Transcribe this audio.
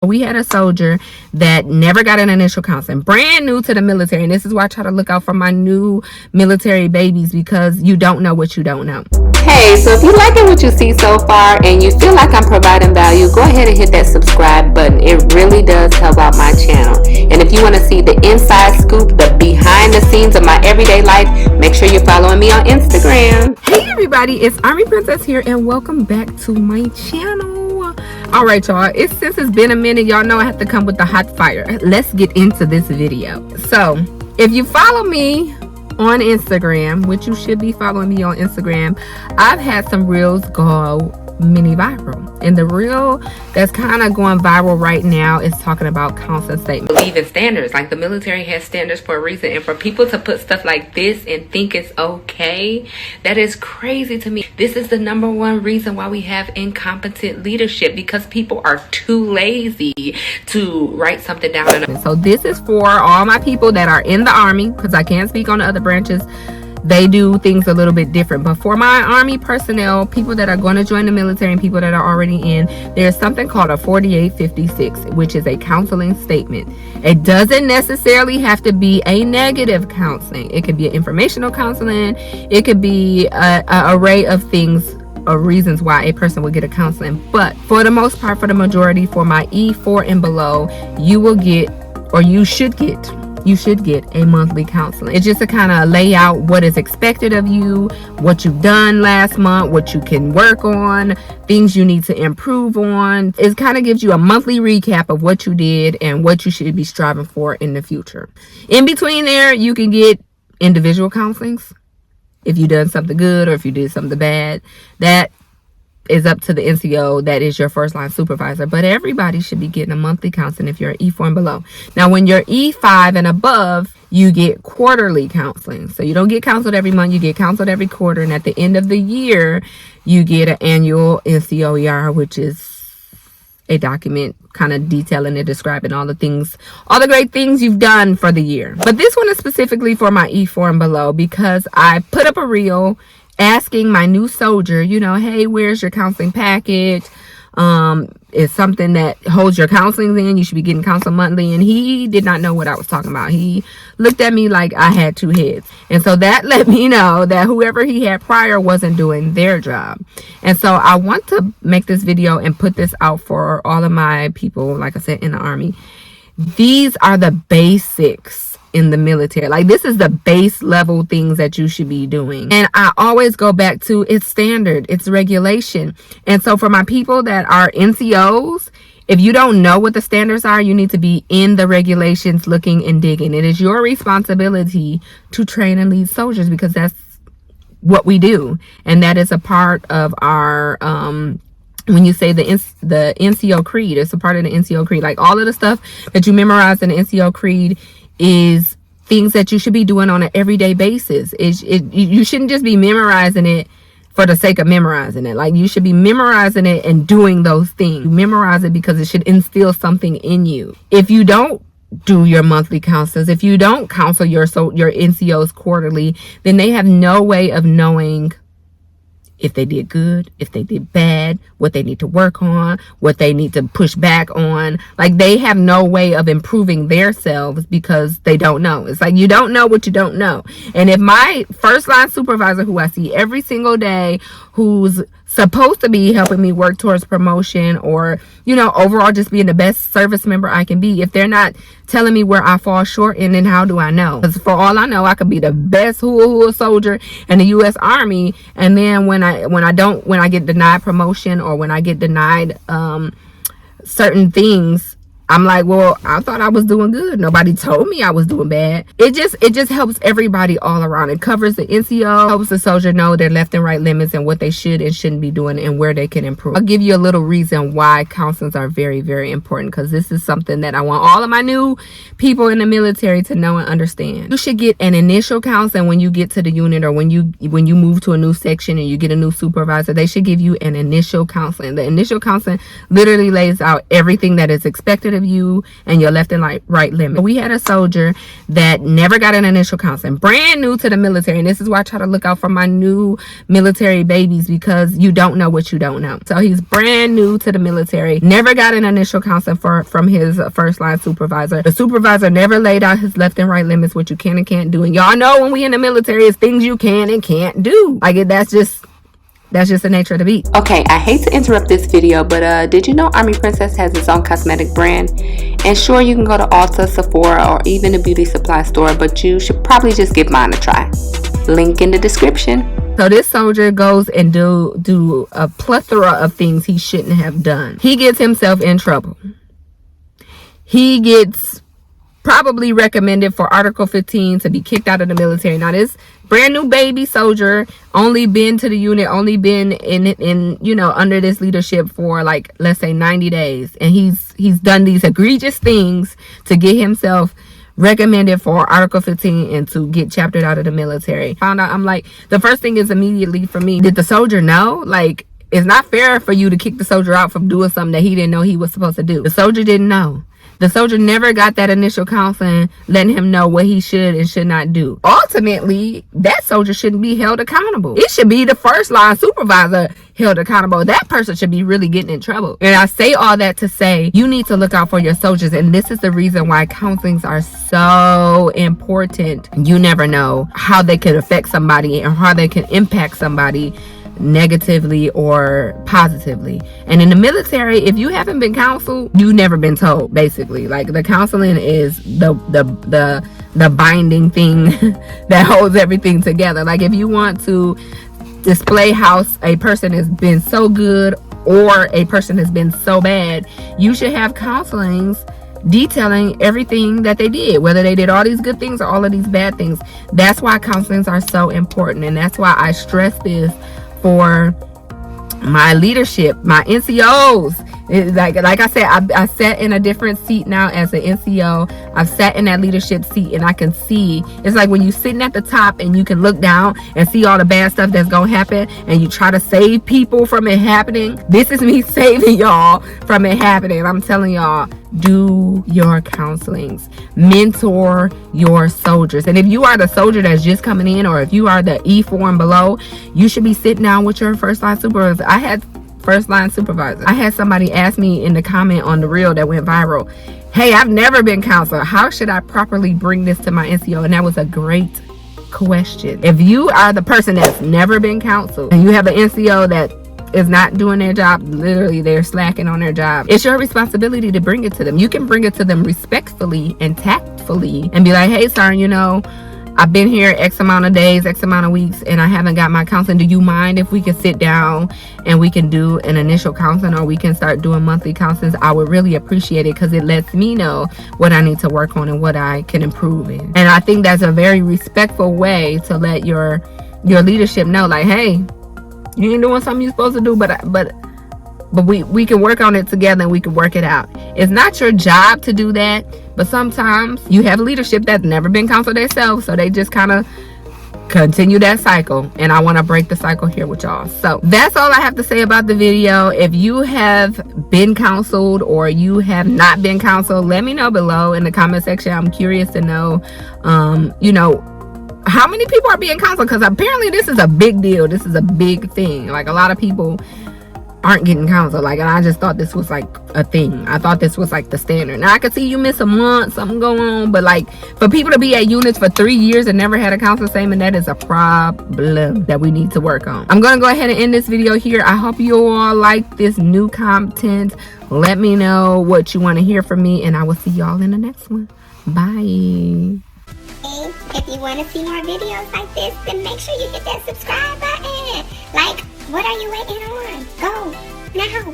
We had a soldier that never got an initial counseling, brand new to the military. And this is why I try to look out for my new military babies, because you don't know what you don't know. Hey, so if you liking what you see so far and you feel like I'm providing value, go ahead and hit that subscribe button. It really does help out my channel. And if you want to see the inside scoop, the behind the scenes of my everyday life, make sure you're following me on Instagram. Hey everybody, it's Army Princess here, and welcome back to my channel. All right, y'all, since it's been a minute, y'all know I have to come with the hot fire. Let's get into this video. So if you follow me on Instagram, which you should be following me on Instagram, I've had some reels go mini viral, and the reel that's kind of going viral right now is talking about counseling statements. Believe in standards, like the military has standards for a reason, and for people to put stuff like this and think it's okay, that is crazy to me. This is the number one reason why we have incompetent leadership, because people are too lazy to write something down. So this is for all my people that are in the Army, because I can't speak on the other branches. They do things a little bit different, but for my Army personnel, people that are going to join the military and people that are already in, there's something called a 4856, which is a counseling statement. It doesn't necessarily have to be a negative counseling. It could be an informational counseling. It could be an array of things or reasons why a person will get a counseling. But for the most part, for the majority, for my E4 and below, you will get, or you should get a monthly counseling. It's just to kind of lay out what is expected of you, what you've done last month, what you can work on, things you need to improve on. It kind of gives you a monthly recap of what you did and what you should be striving for in the future. In between there, you can get individual counselings if you done something good or if you did something bad. That is up to the NCO, that is your first line supervisor, but everybody should be getting a monthly counseling if you're E4 and below. Now when you're E5 and above, you get quarterly counseling. So you don't get counseled every month, you get counseled every quarter, and at the end of the year you get an annual NCOER, which is a document kind of detailing and describing all the things, all the great things you've done for the year. But this one is specifically for my E4 and below, because I put up a reel asking my new soldier, hey, where's your counseling package? It's something that holds your counseling in. You should be getting counseling monthly. And he did not know what I was talking about. He looked at me like I had two heads. And so that let me know that whoever he had prior wasn't doing their job. And so I want to make this video and put this out for all of my people, like I said, in the Army. These are the basics in the military. Like, this is the base level things that you should be doing. And I always go back to, it's standard, it's regulation. And so for my people that are NCOs, if you don't know what the standards are, you need to be in the regulations, looking and digging. It is your responsibility to train and lead soldiers, because that's what we do. And that is a part of our when you say the NCO creed, it's a part of the NCO creed. Like, all of the stuff that you memorize in the NCO creed is things that you should be doing on an everyday basis. You shouldn't just be memorizing it for the sake of memorizing it. Like, you should be memorizing it and doing those things. You memorize it because it should instill something in you. If you don't do your monthly counselors, if you don't counsel your NCOs quarterly, then they have no way of knowing if they did good, if they did bad, what they need to work on, what they need to push back on. Like, they have no way of improving themselves because they don't know. It's like, you don't know what you don't know. And if my first line supervisor, who I see every single day, who's supposed to be helping me work towards promotion, or overall just being the best service member I can be, if they're not telling me where I fall short, and then how do I know? Because for all I know, I could be the best hoo soldier in the U.S. Army, and then when I get denied promotion, or when I get denied certain things, I'm like, well, I thought I was doing good. Nobody told me I was doing bad. It just helps everybody all around. It covers the NCO, helps the soldier know their left and right limits and what they should and shouldn't be doing and where they can improve. I'll give you a little reason why counselings are very, very important, because this is something that I want all of my new people in the military to know and understand. You should get an initial counseling when you get to the unit, or when you move to a new section and you get a new supervisor. They should give you an initial counseling. The initial counseling literally lays out everything that is expected of you and your left and right limb. We had a soldier that never got an initial counseling, brand new to the military, and this is why I try to look out for my new military babies, because you don't know what you don't know. So he's brand new to the military, never got an initial counseling from his first line supervisor. The supervisor never laid out his left and right limits, what you can and can't do. And y'all know when we in the military, it's things you can and can't do. Like, that's just the nature of the beast. Okay, I hate to interrupt this video, but did you know Army Princess has its own cosmetic brand? And sure, you can go to Ulta, Sephora, or even a beauty supply store, but you should probably just give mine a try. Link in the description. So this soldier goes and do a plethora of things he shouldn't have done. He gets himself in trouble. He gets probably recommended for Article 15 to be kicked out of the military. Now this brand new baby soldier only been to the unit, only been in you know, under this leadership for, like, let's say 90 days, and he's done these egregious things to get himself recommended for Article 15 and to get chaptered out of the military. Found out, I'm like, the first thing is immediately for me, did the soldier know? Like, it's not fair for you to kick the soldier out from doing something that he didn't know he was supposed to do. The soldier didn't know. The soldier never got that initial counseling letting him know what he should and should not do. Ultimately, that soldier shouldn't be held accountable. It should be the first line supervisor held accountable. That person should be really getting in trouble. And I say all that to say, you need to look out for your soldiers. And this is the reason why counselings are so important. You never know how they could affect somebody and how they can impact somebody negatively or positively. And in the military, if you haven't been counseled, you've never been told, basically. Like, the counseling is the binding thing that holds everything together. Like, if you want to display how a person has been so good or a person has been so bad, you should have counselings detailing everything that they did, whether they did all these good things or all of these bad things. That's why counselings are so important, and that's why I stress this for my leadership, my NCOs. Like I said, I sat in a different seat now as an NCO. I've sat in that leadership seat, and I can see, it's like when you're sitting at the top and you can look down and see all the bad stuff that's gonna happen, and you try to save people from it happening. This is me saving y'all from it happening. I'm telling y'all, do your counselings, mentor your soldiers. And if you are the soldier that's just coming in, or if you are the E4 and below, you should be sitting down with your first line supervisor. I had first line supervisor. I had somebody ask me in the comment on the reel that went viral, hey, I've never been counseled. How should I properly bring this to my NCO? And that was a great question. If you are the person that's never been counseled and you have an NCO that is not doing their job, literally they're slacking on their job, it's your responsibility to bring it to them. You can bring it to them respectfully and tactfully and be like, hey, sir, you know, I've been here X amount of days, X amount of weeks, and I haven't got my counseling. Do you mind if we can sit down and we can do an initial counseling, or we can start doing monthly counselings? I would really appreciate it, because it lets me know what I need to work on and what I can improve in. And I think that's a very respectful way to let your leadership know, like, hey, you ain't doing something you're supposed to do, but we can work on it together and we can work it out. It's not your job to do that, but sometimes you have leadership that's never been counseled themselves, so they just kind of continue that cycle, and I want to break the cycle here with y'all. So that's all I have to say about the video. If you have been counseled or you have not been counseled, let me know below in the comment section. I'm curious to know, you know, how many people are being counseled, because apparently this is a big deal. This is a big thing. Like, a lot of people aren't getting counseled. Like, and I just thought this was like a thing. I thought this was like the standard. Now I could see you miss a month, something going on, but like, for people to be at units for 3 years and never had a counselor statement, that is a problem that we need to work on. I'm gonna go ahead and end this video here. I hope you all like this new content. Let me know what you want to hear from me, and I will see y'all in the next one. Bye. If you want to see more videos like this, then make sure you hit that subscribe button. Like, what are you waiting on? Go now.